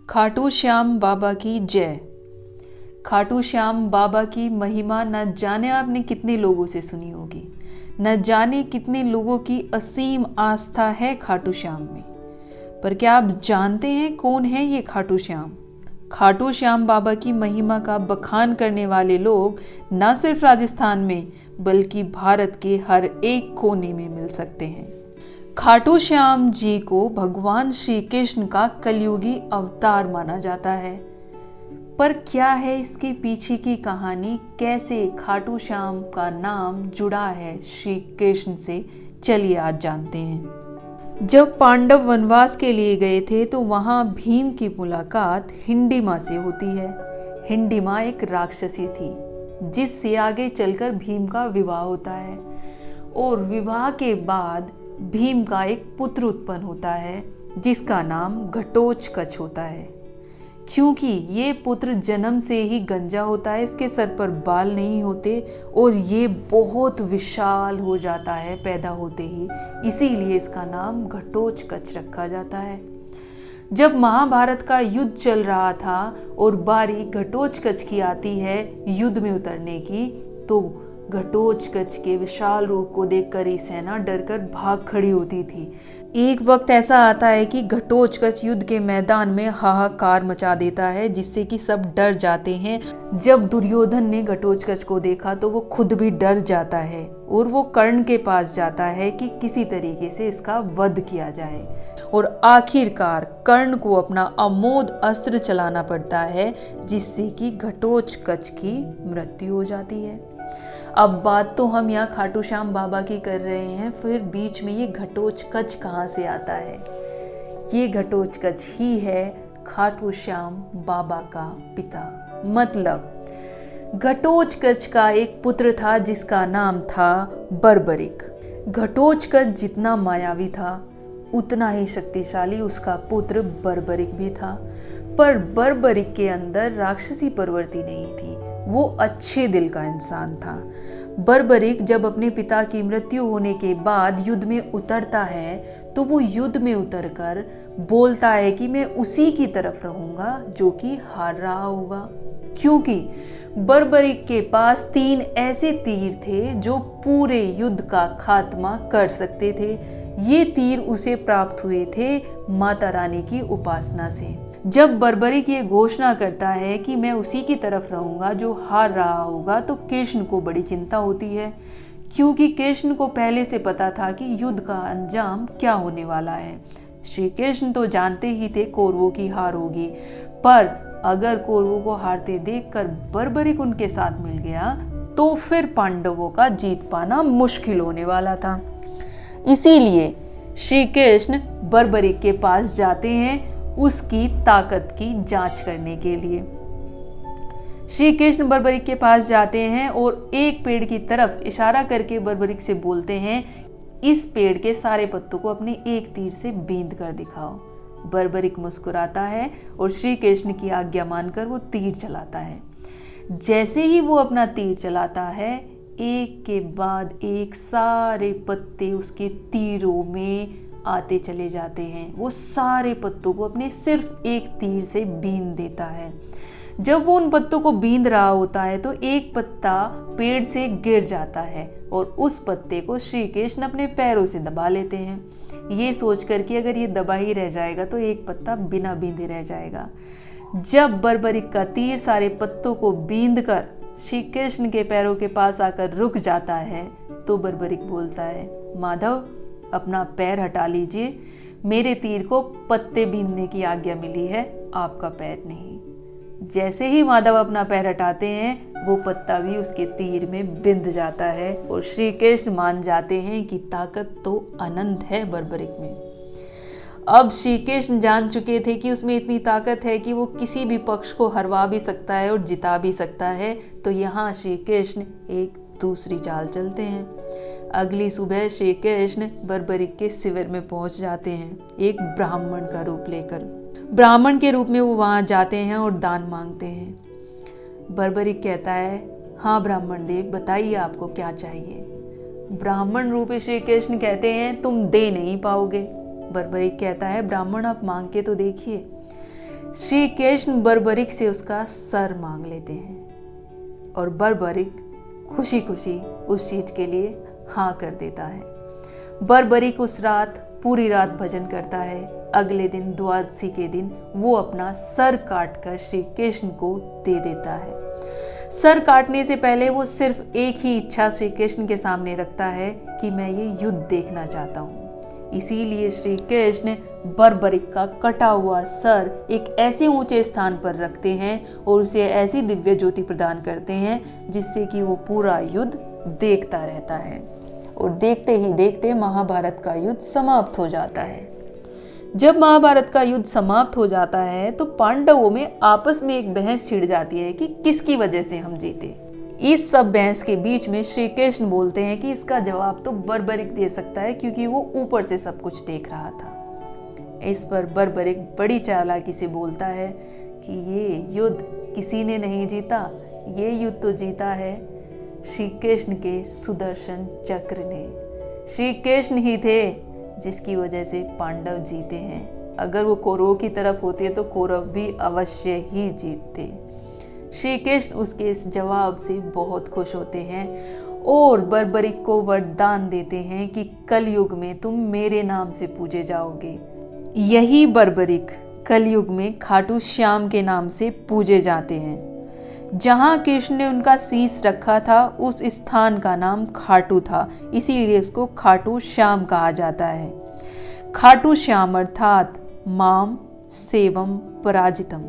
खाटू श्याम बाबा की जय। खाटू श्याम बाबा की महिमा न जाने आपने कितने लोगों से सुनी होगी, न जाने कितने लोगों की असीम आस्था है खाटू श्याम में। पर क्या आप जानते हैं कौन है ये खाटू श्याम? खाटू श्याम बाबा की महिमा का बखान करने वाले लोग न सिर्फ राजस्थान में बल्कि भारत के हर एक कोने में मिल सकते हैं। खाटू श्याम जी को भगवान श्री कृष्ण का कलयुगी अवतार माना जाता है। पर क्या है इसके पीछे की कहानी, कैसे खाटू श्याम का नाम जुड़ा है श्री कृष्ण से, चलिए आज जानते हैं। जब पांडव वनवास के लिए गए थे तो वहां भीम की मुलाकात हिंडिमा से होती है। हिंडिमा एक राक्षसी थी जिससे आगे चलकर भीम का विवाह होता है और विवाह के बाद भीम का एक पुत्र उत्पन्न होता है जिसका नाम घटोत्कच होता है। क्योंकि ये पुत्र जन्म से ही गंजा होता है, इसके सर पर बाल नहीं होते और ये बहुत विशाल हो जाता है पैदा होते ही, इसीलिए इसका नाम घटोत्कच रखा जाता है। जब महाभारत का युद्ध चल रहा था और बारी घटोत्कच की आती है युद्ध में उतरने की, तो घटोत्कच के विशाल रूप को देखकर ही सेना डरकर भाग खड़ी होती थी। एक वक्त ऐसा आता है कि घटोत्कच युद्ध के मैदान में हाहाकार मचा देता है जिससे कि सब डर जाते हैं। जब दुर्योधन ने घटोत्कच को देखा तो वो खुद भी डर जाता है और वो कर्ण के पास जाता है कि किसी तरीके से इसका वध किया जाए और आखिरकार कर्ण को अपना अमोघ अस्त्र चलाना पड़ता है जिससे कि घटोत्कच की मृत्यु हो जाती है। अब बात तो हम यहाँ खाटू श्याम बाबा की कर रहे हैं, फिर बीच में ये घटोत्कच कहाँ से आता है? ये घटोत्कच ही है खाटू श्याम बाबा का पिता। मतलब घटोत्कच का एक पुत्र था जिसका नाम था बर्बरिक। घटोत्कच जितना मायावी था उतना ही शक्तिशाली उसका पुत्र बर्बरिक भी था। पर बर्बरिक के अंदर राक्षसी प्रवृत्ति नहीं थी, वो अच्छे दिल का इंसान था। बर्बरिक जब अपने पिता की मृत्यु होने के बाद युद्ध में उतरता है तो वो युद्ध में उतरकर बोलता है कि मैं उसी की तरफ रहूंगा जो कि हार रहा होगा, क्योंकि बर्बरिक के पास 3 ऐसे तीर थे जो पूरे युद्ध का खात्मा कर सकते थे। ये तीर उसे प्राप्त हुए थे माता रानी की उपासना से। जब बर्बरिक ये घोषणा करता है कि मैं उसी की तरफ रहूंगा जो हार रहा होगा, तो कृष्ण को बड़ी चिंता होती है, क्योंकि कृष्ण को पहले से पता था कि युद्ध का अंजाम क्या होने वाला है। श्री कृष्ण तो जानते ही थे कौरवों की हार होगी, पर अगर कौरवों को हारते देखकर बर्बरिक उनके साथ मिल गया तो फिर पांडवों का जीत पाना मुश्किल होने वाला था। इसीलिए श्री कृष्ण बर्बरिक के पास जाते हैं उसकी ताकत की जांच करने के लिए। श्री कृष्ण बर्बरिक के पास जाते हैं और एक पेड़ की तरफ इशारा करके बर्बरिक से बोलते हैं, इस पेड़ के सारे पत्तों को अपने एक तीर से बींध कर दिखाओ। बर्बरिक मुस्कुराता है और श्री कृष्ण की आज्ञा मानकर वो तीर चलाता है। जैसे ही वो अपना तीर चलाता है, एक के बाद एक सारे पत्ते उसके तीरों में आते चले जाते हैं। वो सारे पत्तों को अपने सिर्फ एक तीर से बींध देता है। जब वो उन पत्तों को बींध रहा होता है तो एक पत्ता पेड़ से गिर जाता है और उस पत्ते को श्री कृष्ण अपने पैरों से दबा लेते हैं, ये सोचकर कि अगर ये दबा ही रह जाएगा तो एक पत्ता बिना बींधे रह जाएगा। जब बर्बरिक का तीर सारे पत्तों को बींध कर श्री कृष्ण के पैरों के पास आकर रुक जाता है तो बर्बरिक बोलता है, माधव अपना पैर हटा लीजिए, मेरे तीर को पत्ते बीनने की आज्ञा मिली है, आपका पैर नहीं। जैसे ही माधव अपना पैर हटाते हैं वो पत्ता भी उसके तीर में बिंध जाता है और श्री कृष्ण मान जाते हैं कि ताकत तो अनंत है बर्बरिक में। अब श्री कृष्ण जान चुके थे कि उसमें इतनी ताकत है कि वो किसी भी पक्ष को हरवा भी सकता है और जिता भी सकता है। तो यहाँ श्री कृष्ण एक दूसरी चाल चलते हैं। अगली सुबह श्री कृष्ण बर्बरिक के शिविर में पहुंच जाते हैं, एक ब्राह्मण का रूप लेकर। ब्राह्मण के रूप में वो वहां जाते हैं और दान मांगते हैं। बर्बरिक कहता है, हाँ ब्राह्मण देव, बताइए आपको क्या चाहिए। ब्राह्मण रूप श्री कृष्ण कहते हैं, तुम दे नहीं पाओगे। बर्बरिक कहता है, ब्राह्मण आप मांग के तो देखिए। श्री कृष्ण बर्बरिक से उसका सर मांग लेते हैं और बर्बरिक खुशी खुशी उस चीज के लिए हाँ कर देता है। बर्बरिक उस रात पूरी रात भजन करता है। अगले दिन द्वादशी के दिन वो अपना सर काट कर श्री कृष्ण को दे देता है। सर काटने से पहले वो सिर्फ एक ही इच्छा श्री कृष्ण के सामने रखता है कि मैं ये युद्ध देखना चाहता हूँ। इसीलिए श्री कृष्ण बर्बरिक का कटा हुआ सर एक ऐसे ऊंचे स्थान पर रखते हैं और उसे ऐसी दिव्य ज्योति प्रदान करते हैं जिससे कि वो पूरा युद्ध देखता रहता है। और देखते ही देखते महाभारत का युद्ध समाप्त हो जाता है। जब महाभारत का युद्ध समाप्त हो जाता है तो पांडवों में आपस में एक बहस छिड़ जाती है कि किसकी वजह से हम जीते। इस सब बहस के बीच में श्री कृष्ण बोलते हैं कि इसका जवाब तो बर्बरिक दे सकता है क्योंकि वो ऊपर से सब कुछ देख रहा था। इस पर बर्बरिक बड़ी चालाकी से बोलता है कि ये युद्ध किसी ने नहीं जीता, ये युद्ध तो जीता है श्री कृष्ण के सुदर्शन चक्र ने। श्री कृष्ण ही थे जिसकी वजह से पांडव जीते हैं। अगर वो कौरवों की तरफ होते तो कौरव भी अवश्य ही जीतते। श्री कृष्ण उसके इस जवाब से बहुत खुश होते हैं और बर्बरिक को वरदान देते हैं कि कलयुग में तुम मेरे नाम से पूजे जाओगे। यही बर्बरिक कलयुग में खाटू श्याम के नाम से पूजे जाते हैं। जहाँ कृष्ण ने उनका शीश रखा था उस स्थान का नाम खाटू था, इसीलिए इसको खाटू श्याम कहा जाता है। खाटू श्याम अर्थात माम सेवम पराजितम,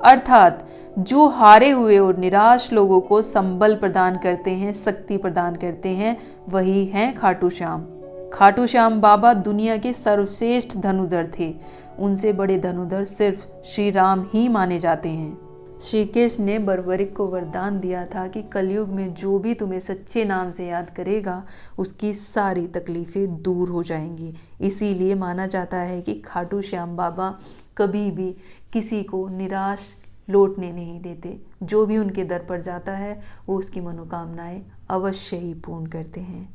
अर्थात जो हारे हुए और निराश लोगों को संबल प्रदान करते हैं, शक्ति प्रदान करते हैं, वही हैं खाटू श्याम। खाटू श्याम बाबा दुनिया के सर्वश्रेष्ठ धनुधर थे। उनसे बड़े धनुधर सिर्फ श्री राम ही माने जाते हैं। श्री कृष्ण ने बर्बरिक को वरदान दिया था कि कलयुग में जो भी तुम्हें सच्चे नाम से याद करेगा उसकी सारी तकलीफें दूर हो जाएंगी। इसीलिए माना जाता है कि खाटू श्याम बाबा कभी भी किसी को निराश लौटने नहीं देते। जो भी उनके दर पर जाता है वो उसकी मनोकामनाएं अवश्य ही पूर्ण करते हैं।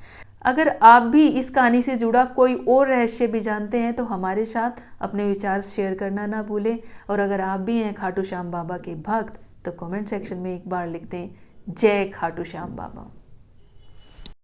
अगर आप भी इस कहानी से जुड़ा कोई और रहस्य भी जानते हैं तो हमारे साथ अपने विचार शेयर करना ना भूलें। और अगर आप भी हैं खाटू श्याम बाबा के भक्त तो कमेंट सेक्शन में एक बार लिख दें, जय खाटू श्याम बाबा।